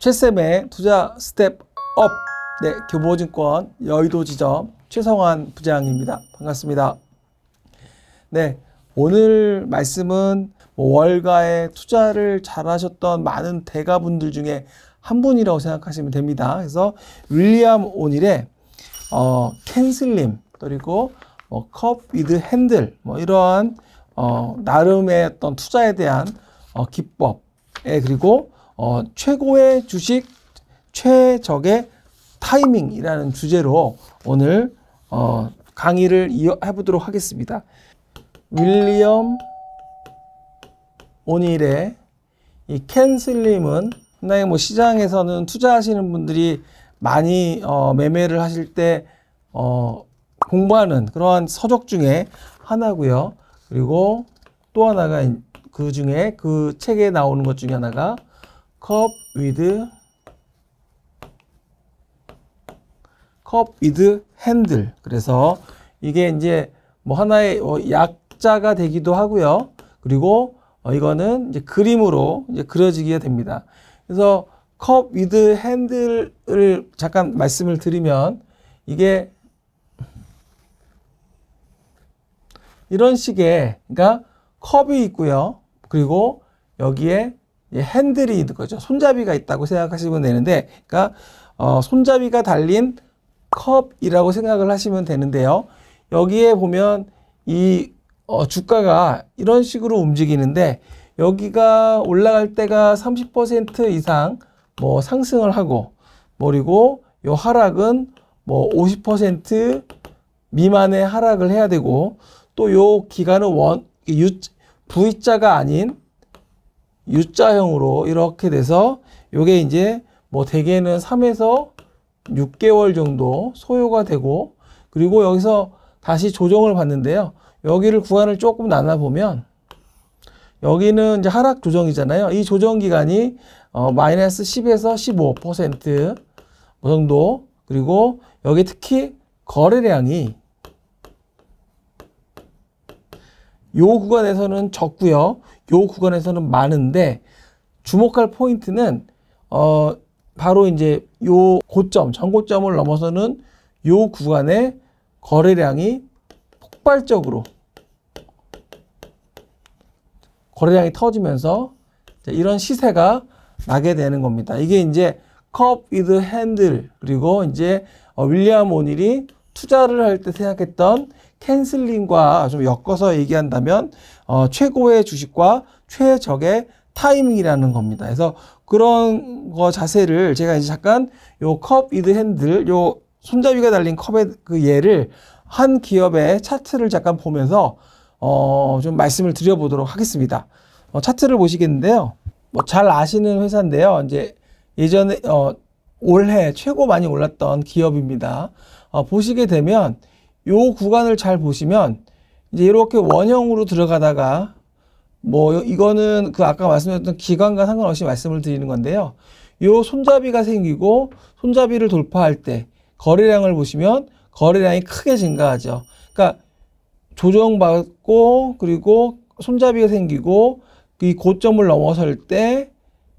최쌤의 투자 스텝업. 네, 교보증권 여의도 지점 최성환 부장입니다. 반갑습니다. 네, 오늘 말씀은 월가에 투자를 잘하셨던 많은 대가분들 중에 한 분이라고 생각하시면 됩니다. 그래서 윌리엄 오닐의 캔슬림, 그리고 컵 위드 핸들, 이러한 나름의 어떤 투자에 대한 기법에, 그리고 최고의 주식 최적의 타이밍이라는 주제로 오늘 강의를 해보도록 하겠습니다. 윌리엄 오닐의 이 캔슬림은 상당히 시장에서는 투자하시는 분들이 많이 매매를 하실 때 공부하는 그러한 서적 중에 하나고요. 그리고 또 하나가 그 중에 그 책에 나오는 것 중에 하나가 컵 위드 핸들. 그래서 이게 이제 하나의 약자가 되기도 하고요. 그리고 이거는 이제 그림으로 이제 그려지게 됩니다. 그래서 컵 위드 핸들을 잠깐 말씀을 드리면, 이게 이런 식의, 그러니까 컵이 있고요. 그리고 여기에 핸들이 있는 거죠. 손잡이가 있다고 생각하시면 되는데, 그러니까 손잡이가 달린 컵이라고 생각을 하시면 되는데요. 여기에 보면 이 주가가 이런 식으로 움직이는데, 여기가 올라갈 때가 30% 이상 상승을 하고, 그리고 요 하락은 50% 미만의 하락을 해야 되고, 또 요 기간은 V자가 아닌 U자형으로 이렇게 돼서, 요게 이제 대개는 3에서 6개월 정도 소요가 되고, 그리고 여기서 다시 조정을 받는데요. 여기를 구간을 조금 나눠보면, 여기는 이제 하락 조정이잖아요. 이 조정 기간이 마이너스 10에서 15% 정도. 그리고 여기 특히 거래량이 요 구간에서는 적고요. 요 구간에서는 많은데, 주목할 포인트는 바로 이제 요 고점, 전고점을 넘어서는 요 구간에 거래량이 폭발적으로 거래량이 터지면서 이런 시세가 나게 되는 겁니다. 이게 이제 컵 위드 핸들, 그리고 이제 윌리엄 오닐이 투자를 할 때 생각했던 캔슬링과 좀 엮어서 얘기한다면 최고의 주식과 최적의 타이밍이라는 겁니다. 그래서 그런 거 자세를 제가 이제 잠깐 요 컵 위드 핸들, 요 손잡이가 달린 컵의 그 예를 한 기업의 차트를 잠깐 보면서 좀 말씀을 드려보도록 하겠습니다. 차트를 보시겠는데요. 잘 아시는 회사인데요. 이제 예전에 올해 최고 많이 올랐던 기업입니다. 보시게 되면 요 구간을 잘 보시면 이제 이렇게 원형으로 들어가다가 이거는 그 아까 말씀드렸던 기간과 상관없이 말씀을 드리는 건데요. 요 손잡이가 생기고, 손잡이를 돌파할 때 거래량을 보시면 거래량이 크게 증가하죠. 그러니까 조정받고, 그리고 손잡이가 생기고, 이 고점을 넘어설 때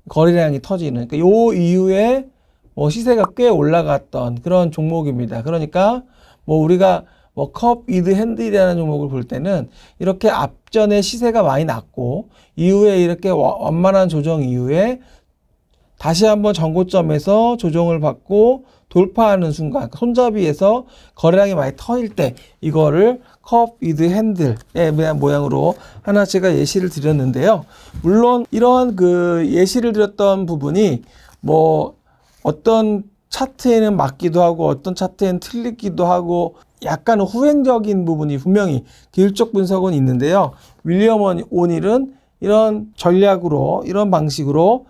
거래량이 터지는, 그러니까 요 이후에 시세가 꽤 올라갔던 그런 종목입니다. 그러니까 우리가 컵 위드 핸들이라는 종목을 볼 때는 이렇게 앞전에 시세가 많이 났고, 이후에 이렇게 완만한 조정 이후에 다시 한번 전고점에서 조정을 받고 돌파하는 순간, 손잡이에서 거래량이 많이 터질 때, 이거를 컵 위드 핸들에 대한 모양으로 하나 제가 예시를 드렸는데요. 물론 이러한 그 예시를 드렸던 부분이 어떤 차트에는 맞기도 하고, 어떤 차트에는 틀리기도 하고, 약간 후행적인 부분이 분명히 기술적 분석은 있는데요. 윌리엄 오닐은 이런 전략으로, 이런 방식으로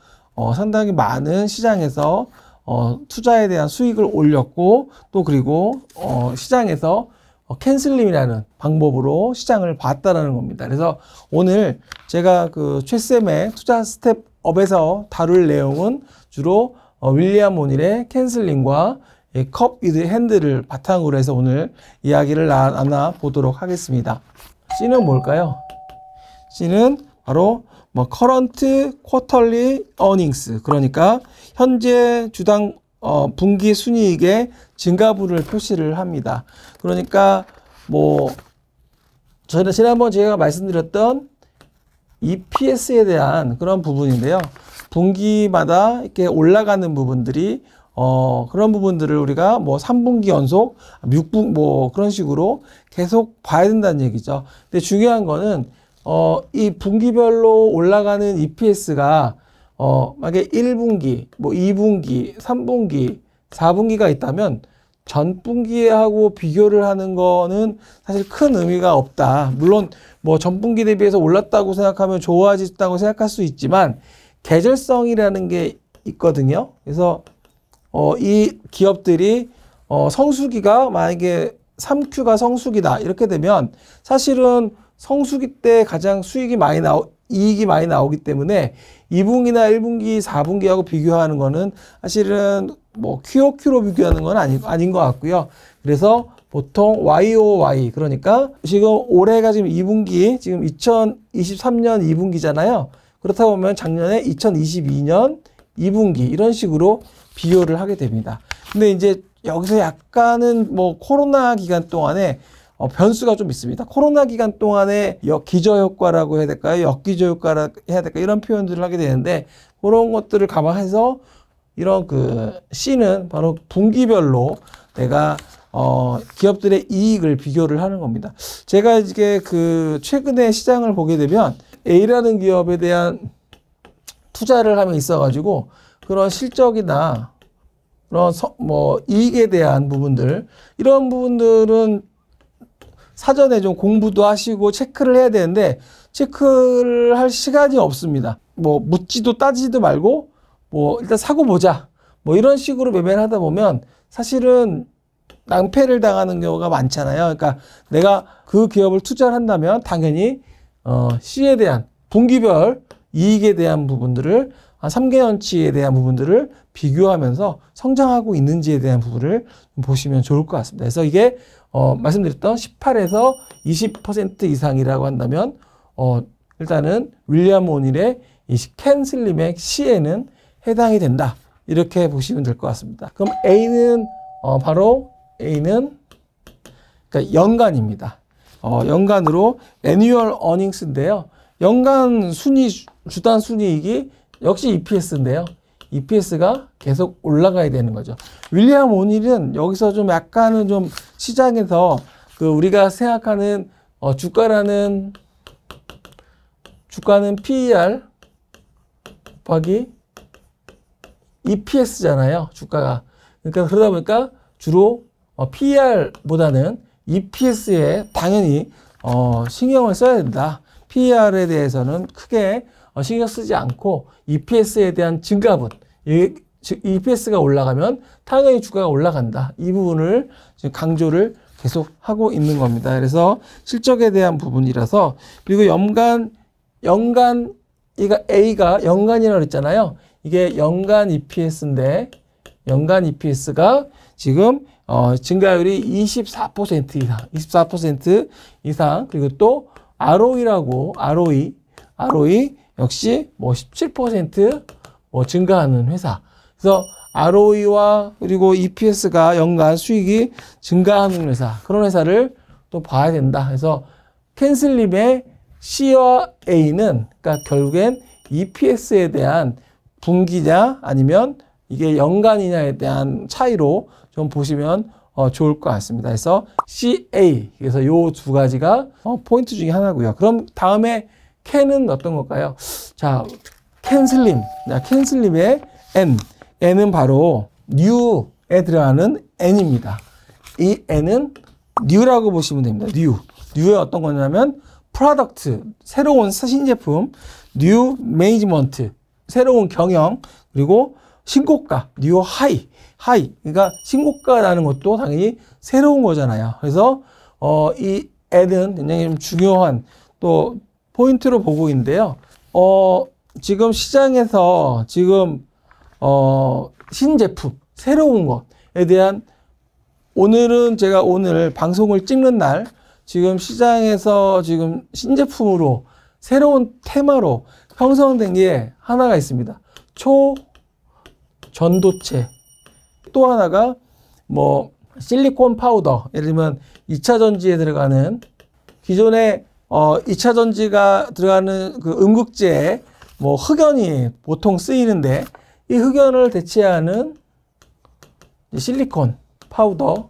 상당히 많은 시장에서 투자에 대한 수익을 올렸고, 또 그리고 시장에서 캔슬림이라는 방법으로 시장을 봤다라는 겁니다. 그래서 오늘 제가 그 최쌤의 투자 스텝업에서 다룰 내용은 주로 윌리엄 오닐의 캔슬링과 컵 위드 핸들을 바탕으로 해서 오늘 이야기를 나눠보도록 하겠습니다. C는 뭘까요? C는 바로 current quarterly earnings, 그러니까 현재 주당 분기 순이익의 증가분을 표시를 합니다. 그러니까 뭐 저는 지난번 제가 말씀드렸던 EPS에 대한 그런 부분인데요. 분기마다 이렇게 올라가는 부분들이 그런 부분들을 우리가 뭐 3분기 연속, 6분 뭐 그런 식으로 계속 봐야 된다는 얘기죠. 근데 중요한 거는 이 분기별로 올라가는 EPS가 만약에 1분기, 뭐 2분기, 3분기, 4분기가 있다면 전분기하고 비교를 하는 거는 사실 큰 의미가 없다. 물론 뭐 전분기 대비해서 올랐다고 생각하면 좋아졌다고 생각할 수 있지만 계절성이라는 게 있거든요. 그래서 이 기업들이 성수기가 만약에 3Q가 성수기다 이렇게 되면 사실은 성수기 때 가장 이익이 많이 나오기 때문에 2분기나 1분기, 4분기하고 비교하는 거는 사실은 뭐 QOQ로 비교하는 건 아닌 것 같고요. 그래서 보통 YOY, 그러니까 지금 올해가 지금 2분기, 지금 2023년 2분기잖아요. 그렇다 보면 작년에 2022년 2분기 이런 식으로 비교를 하게 됩니다. 근데 이제 여기서 약간은 뭐 코로나 기간 동안에 변수가 좀 있습니다. 코로나 기간 동안에 기저효과라고 해야 될까요? 역기저효과라고 해야 될까요? 이런 표현들을 하게 되는데 그런 것들을 감안해서 이런 그 C는 바로 분기별로 내가 기업들의 이익을 비교를 하는 겁니다. 제가 이게 그 최근에 시장을 보게 되면 A라는 기업에 대한 투자를 하면 있어가지고 그런 실적이나 그런 뭐 이익에 대한 부분들 이런 부분들은 사전에 좀 공부도 하시고 체크를 해야 되는데 체크를 할 시간이 없습니다. 뭐 묻지도 따지지도 말고 뭐 일단 사고 보자 뭐 이런 식으로 매매를 하다 보면 사실은 낭패를 당하는 경우가 많잖아요. 그러니까 내가 그 기업을 투자를 한다면 당연히 C에 대한 분기별 이익에 대한 부분들을 3개년치에 대한 부분들을 비교하면서 성장하고 있는지에 대한 부분을 보시면 좋을 것 같습니다. 그래서 이게 말씀드렸던 18에서 20% 이상이라고 한다면 일단은 윌리엄 오닐의 이 켄 슬림의 C에는 해당이 된다. 이렇게 보시면 될 것 같습니다. 그럼 A는 바로 A는 그러니까 연간입니다. 연간으로 annual earnings인데요. 연간 주당 순이익이 역시 EPS인데요. EPS가 계속 올라가야 되는 거죠. 윌리엄 오닐은 여기서 좀 약간은 좀 시장에서 그 우리가 생각하는 주가는 PER 곱하기 EPS잖아요. 주가가. 그러니까 그러다 보니까 주로 PER보다는 EPS에 당연히 신경을 써야 된다. PER에 대해서는 크게 신경 쓰지 않고 EPS에 대한 증가분, EPS가 올라가면 당연히 주가가 올라간다. 이 부분을 지금 강조를 계속 하고 있는 겁니다. 그래서 실적에 대한 부분이라서 그리고 A가 연간이라고 그랬잖아요. 이게 연간 EPS인데 연간 EPS가 지금 증가율이 24% 이상 그리고 또 ROE 역시 뭐 17% 뭐 증가하는 회사. 그래서 ROE와 그리고 EPS가 연간 수익이 증가하는 회사. 그런 회사를 또 봐야 된다. 그래서 켄슬림의 C와 A는 그러니까 결국엔 EPS에 대한 분기냐 아니면 이게 연간이냐에 대한 차이로 좀 보시면 좋을 것 같습니다. 그래서 CA 그래서 요 두 가지가 포인트 중에 하나고요. 그럼 다음에 켄은 어떤 걸까요? 자, 켄슬림의 N은 바로 new에 들어가는 N입니다. 이 N은 new라고 보시면 됩니다. new의 어떤 거냐면 프로덕트, 새로운 신제품, new management, 새로운 경영, 그리고 신고가, new high. 그러니까 신고가라는 것도 당연히 새로운 거잖아요. 그래서 이 N은 굉장히 좀 중요한 또 포인트로 보고 있는데요. 지금 시장에서 지금 신제품, 새로운 것에 대한 오늘은 제가 오늘 방송을 찍는 날 지금 시장에서 지금 신제품으로 새로운 테마로 형성된 게 하나가 있습니다. 전도체. 또 하나가 뭐 실리콘 파우더. 예를 들면 2차 전지에 들어가는 기존에 2차 전지가 들어가는 그 음극재에 뭐 흑연이 보통 쓰이는데 이 흑연을 대체하는 실리콘 파우더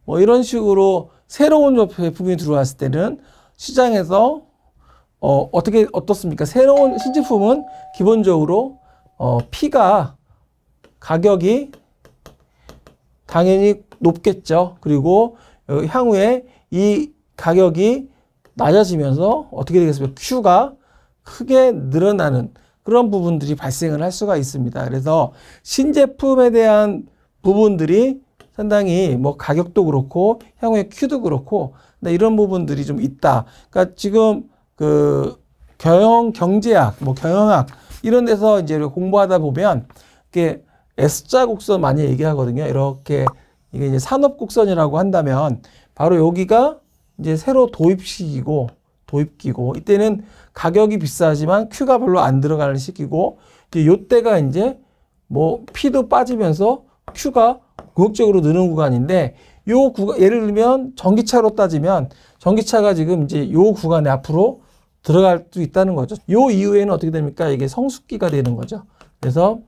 뭐 이런 식으로 새로운 제품이 들어왔을 때는 시장에서 어떻습니까? 새로운 신제품은 기본적으로 P가 가격이 당연히 높겠죠. 그리고 향후에 이 가격이 낮아지면서 어떻게 되겠습니까? Q가 크게 늘어나는 그런 부분들이 발생을 할 수가 있습니다. 그래서 신제품에 대한 부분들이 상당히 뭐 가격도 그렇고 향후에 Q도 그렇고 이런 부분들이 좀 있다. 그러니까 지금 그 경제학, 뭐 경영학 이런 데서 이제 공부하다 보면 이게 S자 곡선 많이 얘기하거든요. 이렇게 이게 이제 산업 곡선이라고 한다면 바로 여기가 이제 새로 도입시기고 도입기고 이때는 가격이 비싸지만 Q가 별로 안 들어가는 시기고 이제 요때가 이제 뭐 P도 빠지면서 Q가 궁극적으로 느는 구간인데 요 구간 예를 들면 전기차로 따지면 전기차가 지금 이제 요 구간에 앞으로 들어갈 수 있다는 거죠. 요 이후에는 어떻게 됩니까? 이게 성숙기가 되는 거죠. 그래서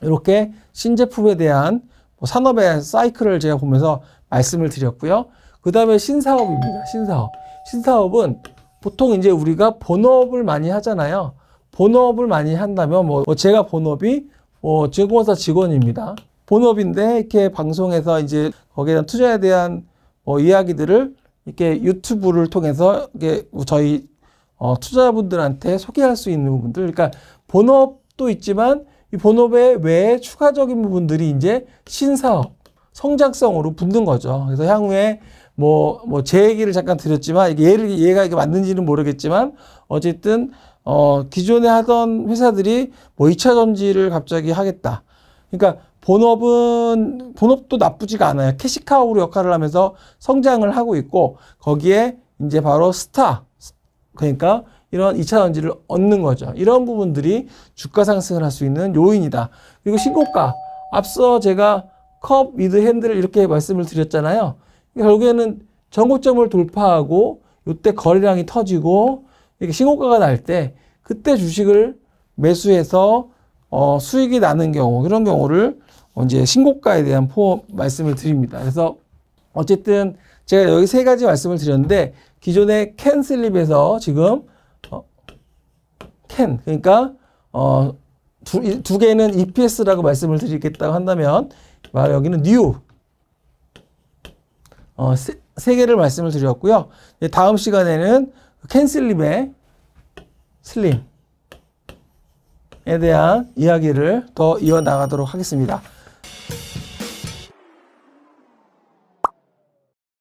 이렇게 신제품에 대한 산업의 사이클을 제가 보면서 말씀을 드렸고요. 그 다음에 신사업입니다. 신사업은 보통 이제 우리가 본업을 많이 하잖아요. 본업을 많이 한다면 뭐 제가 본업이 증권사 직원입니다. 본업인데 이렇게 방송에서 이제 거기에 대한 투자에 대한 이야기들을 이렇게 유튜브를 통해서 이게 저희 투자자분들한테 소개할 수 있는 부분들. 그러니까 본업도 있지만 이 본업의 외에 추가적인 부분들이 이제 신사업, 성장성으로 붙는 거죠. 그래서 향후에 제 얘기를 잠깐 드렸지만 이게 얘가 이게 맞는지는 모르겠지만 어쨌든 기존에 하던 회사들이 2차 전지를 갑자기 하겠다. 그러니까 본업도 나쁘지가 않아요. 캐시카우로 역할을 하면서 성장을 하고 있고 거기에 이제 바로 그러니까 이런 2차 전지를 얻는 거죠. 이런 부분들이 주가 상승을 할 수 있는 요인이다. 그리고 신고가. 앞서 제가 컵 위드 핸들 이렇게 말씀을 드렸잖아요. 결국에는 전고점을 돌파하고 이때 거래량이 터지고 이렇게 신고가가 날 때 그때 주식을 매수해서 수익이 나는 경우 그런 경우를 이제 신고가에 대한 말씀을 드립니다. 그래서 어쨌든 제가 여기 세 가지 말씀을 드렸는데 기존의 캔슬립에서 지금 그러니까 두 개는 EPS라고 말씀을 드리겠다고 한다면 여기는 뉴 세 개를 말씀을 드렸고요. 다음 시간에는 캔슬립의 슬림에 대한 이야기를 더 이어나가도록 하겠습니다.